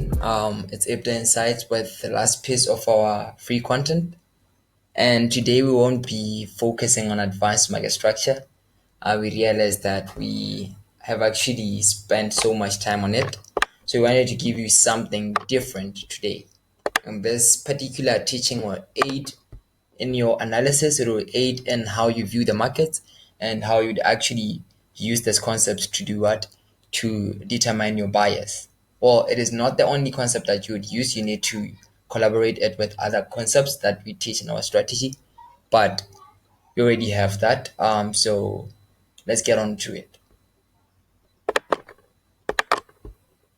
again. It's IPDA Insights with the last piece of our free content. And today we won't be focusing on advanced market structure. We realized that we have actually spent so much time on it. So we wanted to give you something different today. And this particular teaching will aid in your analysis, it will aid in how you view the market and how you'd actually use this concept to do what? To determine your bias. Well, it is not the only concept that you would use. You need to collaborate it with other concepts that we teach in our strategy, but we already have that. So let's get on to it.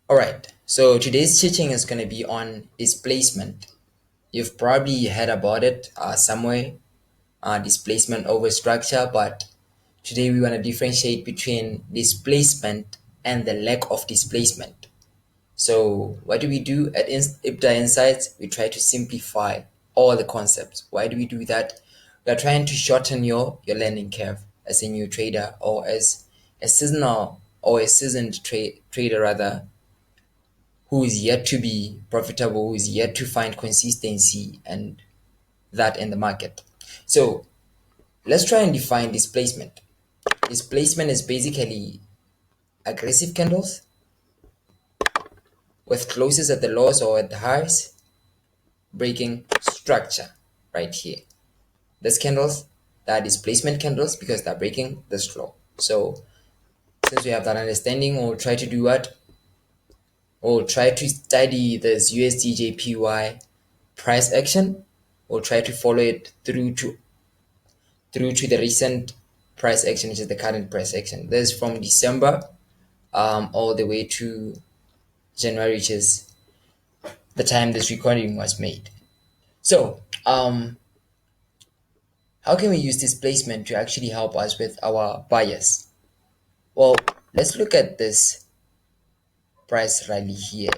All right. So today's teaching is going to be on displacement. You've probably heard about it somewhere, displacement over structure, but today we want to differentiate between displacement and the lack of displacement. So what do we do at IPDA Insights? We try to simplify all the concepts. Why do we do that? We are trying to shorten your learning curve as a new trader, or as a seasonal or a seasoned trader rather, who is yet to be profitable, who is yet to find consistency and that in the market. So let's try and define displacement. Displacement is basically aggressive candles with closes at the lows or at the highs, breaking structure right here. These candles, they are displacement candles because they're breaking this floor. So since we have that understanding, we'll try to do what? We'll try to study this USDJPY price action. We'll try to follow it through to the recent price action, which is the current price action. This is from December all the way to January, which is the time this recording was made. So, how can we use displacement to actually help us with our bias? Well, let's look at this price rally here.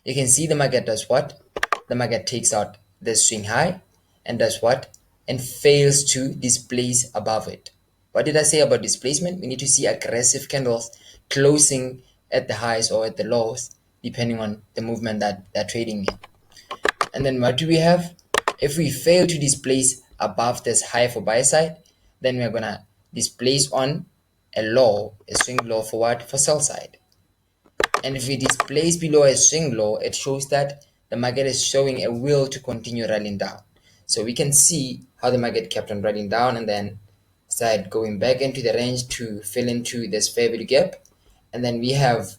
You can see the market does what? The market takes out the swing high and does what? And fails to displace above it. What did I say about displacement? We need to see aggressive candles closing at the highs or at the lows, depending on the movement that they're trading in. And then what do we have? If we fail to displace above this high for buy side, then we're gonna displace on a low, a swing low for what? For sell side. And if we displace below a swing low, it shows that the market is showing a will to continue rallying down. So we can see how the market kept on rallying down and then started going back into the range to fill into this fair value gap. And then we have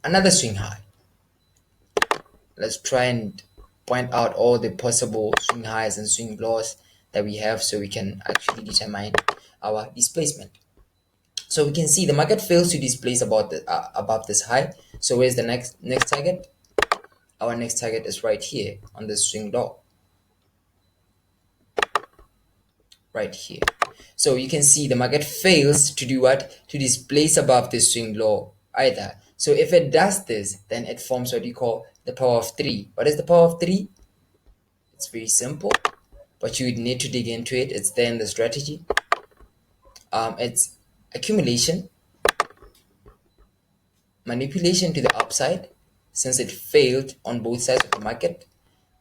another swing high. Let's try and point out all the possible swing highs and swing lows that we have so we can actually determine our displacement. So we can see the market fails to displace above this high. So where's the next target? Our next target is right here on the swing low. Right here. So you can see the market fails to do what? To displace above this swing low either. So if it does this, then it forms what you call the power of 3. What is the power of 3? It's very simple, but you would need to dig into it. It's there in the strategy. It's accumulation, manipulation to the upside, since it failed on both sides of the market,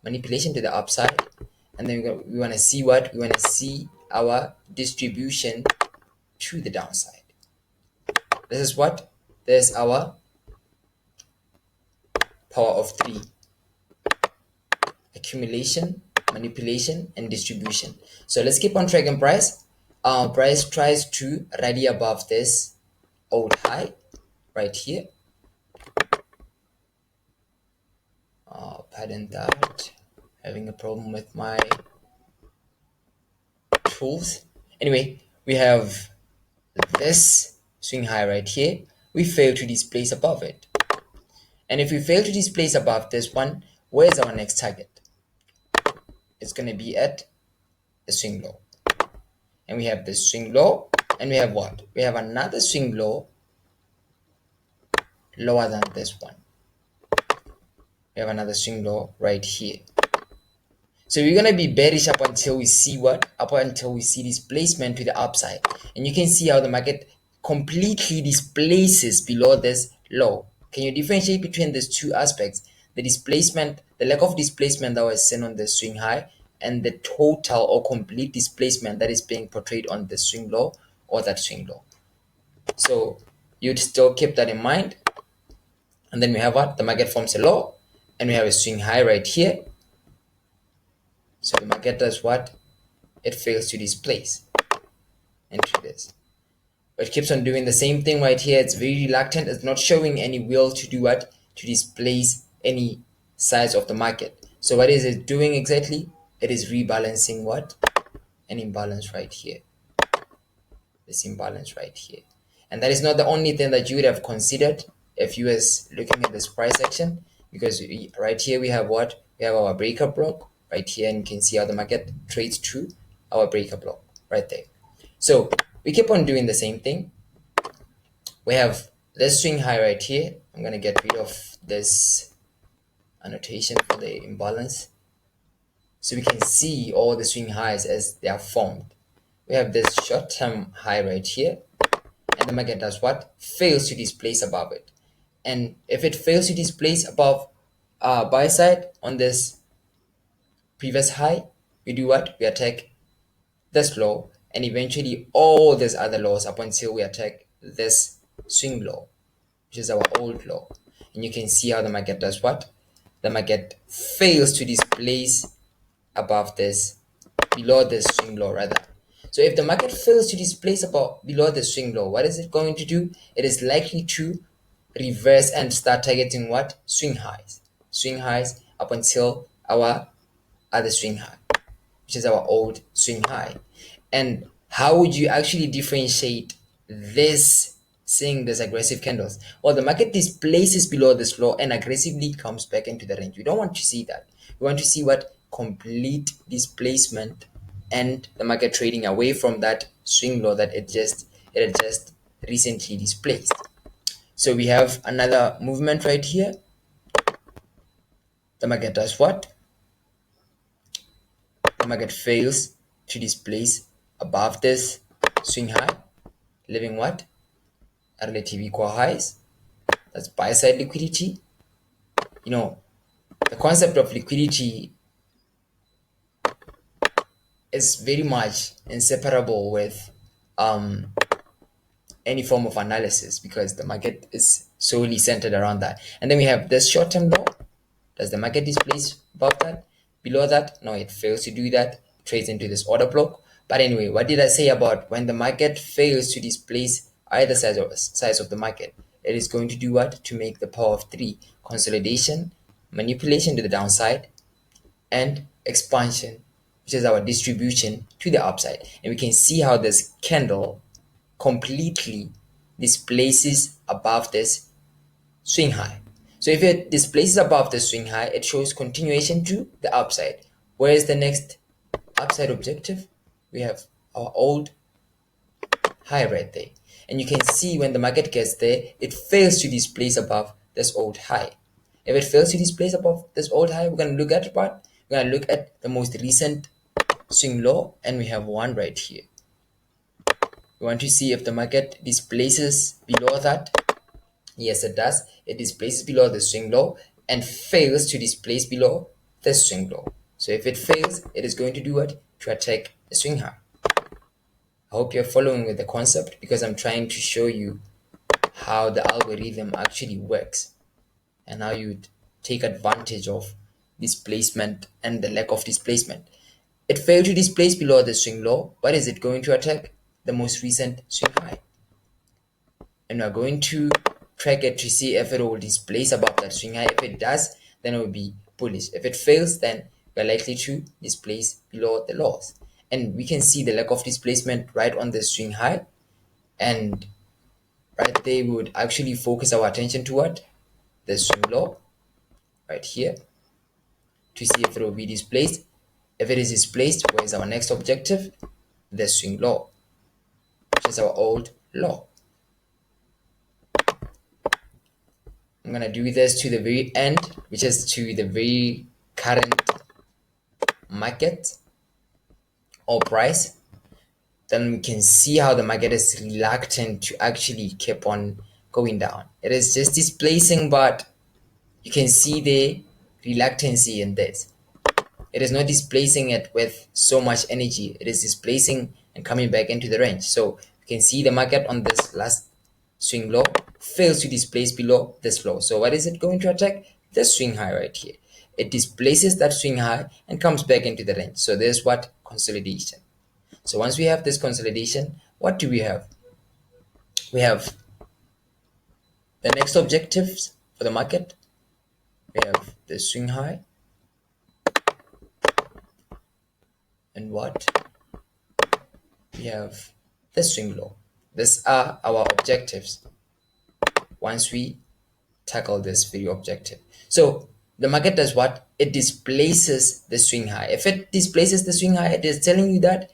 manipulation to the upside, and then we want to see what? We want to see our distribution to the downside. This is what? There's our power of 3. Accumulation, manipulation, and distribution. So let's keep on tracking price. Price tries to rally above this old high right here. Pardon that, having a problem with my tools. Anyway, we have this swing high right here. We fail to displace above it. And if we fail to displace above this one, where's our next target? It's going to be at the swing low. And we have this swing low, and we have what? We have another swing low lower than this one. We have another swing low right here. So we're going to be bearish up until we see what? Up until we see displacement to the upside. And you can see how the market completely displaces below this low. Can you differentiate between these two aspects? The displacement, the lack of displacement that was seen on the swing high, and the total or complete displacement that is being portrayed on the swing low or that swing low. So you'd still keep that in mind. And then we have what? The market forms a low, and we have a swing high right here. So the market does what? It fails to displace into this. But it keeps on doing the same thing right here. It's very reluctant. It's not showing any will to do what? To displace any size of the market. So what is it doing exactly? It is rebalancing what? An imbalance right here. This imbalance right here. And that is not the only thing that you would have considered if you was looking at this price action, because right here we have what? We have our breaker block right here, and you can see how the market trades through our breaker block right there. So we keep on doing the same thing. We have this swing high right here. I'm going to get rid of this annotation for the imbalance, so we can see all the swing highs as they are formed. We have this short-term high right here, and the market does what? Fails to displace above it. And if it fails to displace above buy side on this previous high, we do what? We attack this low, and eventually all these other lows up until we attack this swing low, which is our old low. And you can see how the market does what? The market fails to displace above this, below this swing low rather. So if the market fails to displace above below the swing low, what is it going to do? It is likely to reverse and start targeting what? Swing highs. Swing highs up until our other swing high, which is our old swing high. And how would you actually differentiate this, seeing these aggressive candles? Well, the market displaces below this low and aggressively comes back into the range. We don't want to see that. We want to see what? Complete displacement and the market trading away from that swing low that it had just recently displaced. So we have another movement right here. The market does what? The market fails to displace above this swing high, leaving what? Relative equal highs. That's buy side liquidity. You know, the concept of liquidity is very much inseparable with any form of analysis, because the market is solely centered around that. And then we have this short-term low. Does the market displace above that? Below that? No, it fails to do that. It trades into this order block. But anyway, what did I say about when the market fails to displace either size of the market? It is going to do what? To make the power of three: consolidation, manipulation to the downside, and expansion, which is our distribution to the upside. And we can see how this candle completely displaces above this swing high. So if it displaces above the swing high, it shows continuation to the upside. Where is the next upside objective? We have our old high right there. And you can see when the market gets there, it fails to displace above this old high. If it fails to displace above this old high, we're going to look at what? We're going to look at the most recent swing low, and we have one right here. We want to see if the market displaces below that. Yes, it does. It displaces below the swing low and fails to displace below the swing low. So if it fails, it is going to do what? To attack the swing high. I hope you're following with the concept, because I'm trying to show you how the algorithm actually works and how you take advantage of displacement and the lack of displacement. It failed to displace below the swing low. What is it going to attack? The most recent swing high. And we're going to track it to see if it will displace above that swing high. If it does, then it will be bullish. If it fails, then we're likely to displace below the lows. And we can see the lack of displacement right on the swing high. And right there, we would actually focus our attention toward the swing low right here to see if it will be displaced. If it is displaced, where is our next objective? The swing low, which is our old low. I'm going to do this to the very end, which is to the very current market or price. Then we can see how the market is reluctant to actually keep on going down. It is just displacing, but you can see the reluctancy in this. It is not displacing it with so much energy. It is displacing and coming back into the range. So you can see the market on this last swing low fails to displace below this low. So what is it going to attack? The swing high right here. It displaces that swing high and comes back into the range. So there's what? Consolidation. So once we have this consolidation, what do we have? We have the next objectives for the market. We have the swing high and what? We have the swing low. These are our objectives once we tackle this video objective. So the market does what? It displaces the swing high. If it displaces the swing high, it is telling you that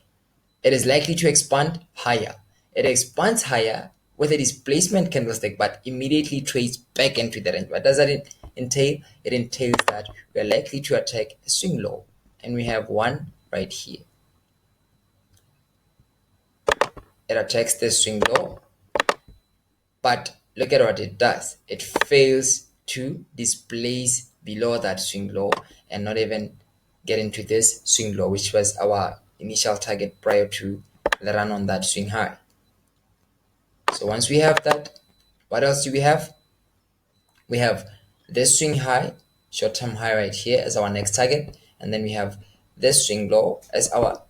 it is likely to expand higher. It expands higher with a displacement candlestick, but immediately trades back into the range. What does that entail? It entails that we are likely to attack a swing low, and we have one right here. It attacks the swing low, but look at what it does. It fails to displace below that swing low and not even get into this swing low, which was our initial target prior to the run on that swing high. So once we have that, what else do we have? We have this swing high, short-term high right here as our next target, and then we have this swing low as our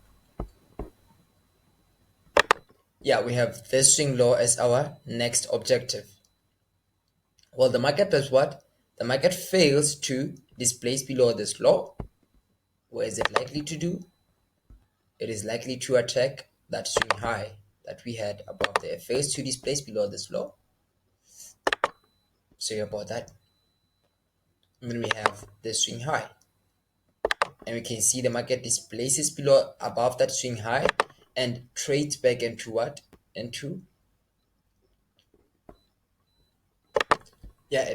we have this swing low as our next objective. Well, the market does what? The market fails to displace below this low. What is it likely to do? It is likely to attack that swing high that we had above there. It fails to displace below this low. Sorry about that. And then we have the swing high. And we can see the market displaces below above that swing high and trades back into what? It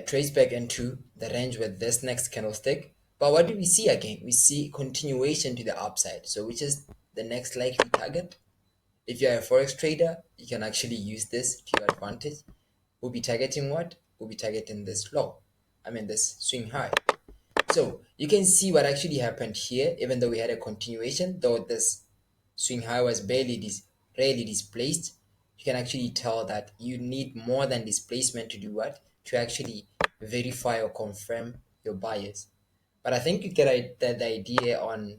trades back into the range with this next candlestick. But what do we see again? We see continuation to the upside. So which is the next likely target? If you're a forex trader, you can actually use this to your advantage. We'll be targeting what? We'll be targeting this low. This swing high. So you can see what actually happened here, even though we had a continuation, though this swing high was rarely displaced. You can actually tell that you need more than displacement to do what? To actually verify or confirm your bias. But I think you get the idea on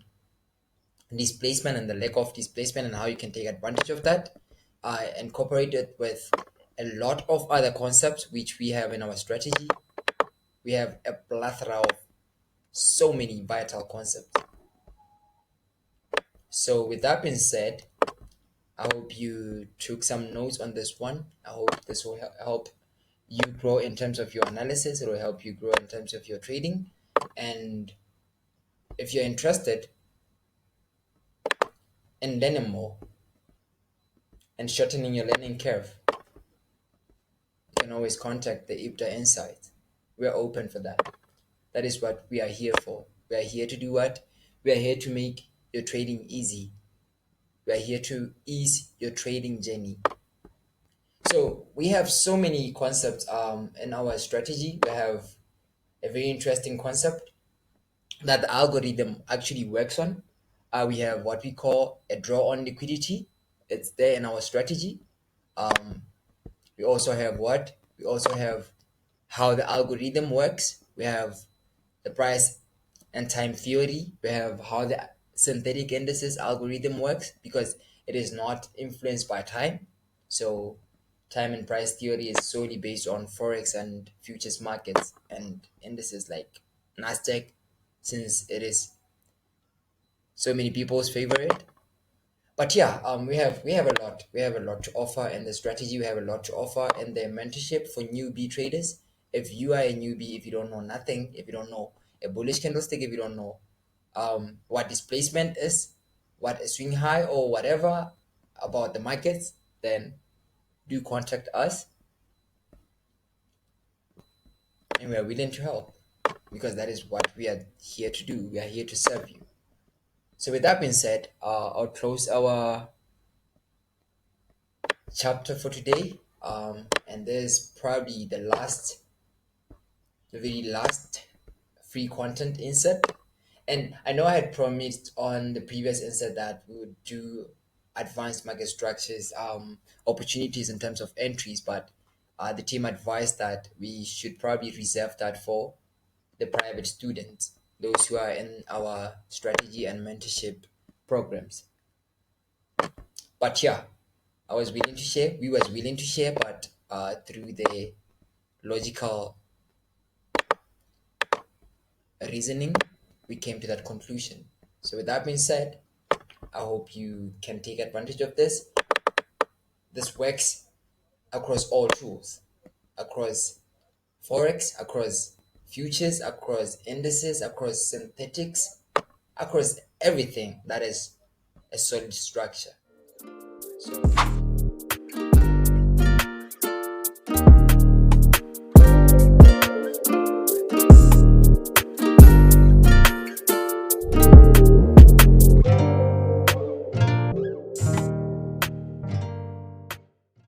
displacement and the lack of displacement and how you can take advantage of that. I incorporated with a lot of other concepts which we have in our strategy. We have a plethora of so many vital concepts. So with that being said, I hope you took some notes on this one. I hope this will help you grow in terms of your analysis. It will help you grow in terms of your trading. And if you're interested in learning more and shortening your learning curve, you can always contact the IPDA Insight. We're open for that. That is what we are here for. We are here to do what? We are here to make your trading easy. We are here to ease your trading journey. So we have so many concepts in our strategy. We have a very interesting concept that the algorithm actually works on. We have what we call a draw on liquidity. It's there in our strategy. We also have what? We also have how the algorithm works. We have the price and time theory. We have how the synthetic indices algorithm works because it is not influenced by time. So time and price theory is solely based on forex and futures markets and indices like Nasdaq, since it is so many people's favorite. But we have a lot to offer in the strategy. We have a lot to offer in the mentorship for newbie traders. If you are a newbie, if you don't know nothing, if you don't know a bullish candlestick, if you don't know what displacement is, what a swing high or whatever about the markets, then do contact us and we are willing to help because that is what we are here to do. We are here to serve you. So with that being said, I'll close our chapter for today. And there's probably the very last free content insert. And I know I had promised on the previous insert that we would do advanced market structures, opportunities in terms of entries, but the team advised that we should probably reserve that for the private students, those who are in our strategy and mentorship programs. But yeah, we was willing to share, but through the logical reasoning, we came to that conclusion. So with that being said, I hope you can take advantage of this. This works across all tools, across forex, across futures, across indices, across synthetics, across everything that is a solid structure. So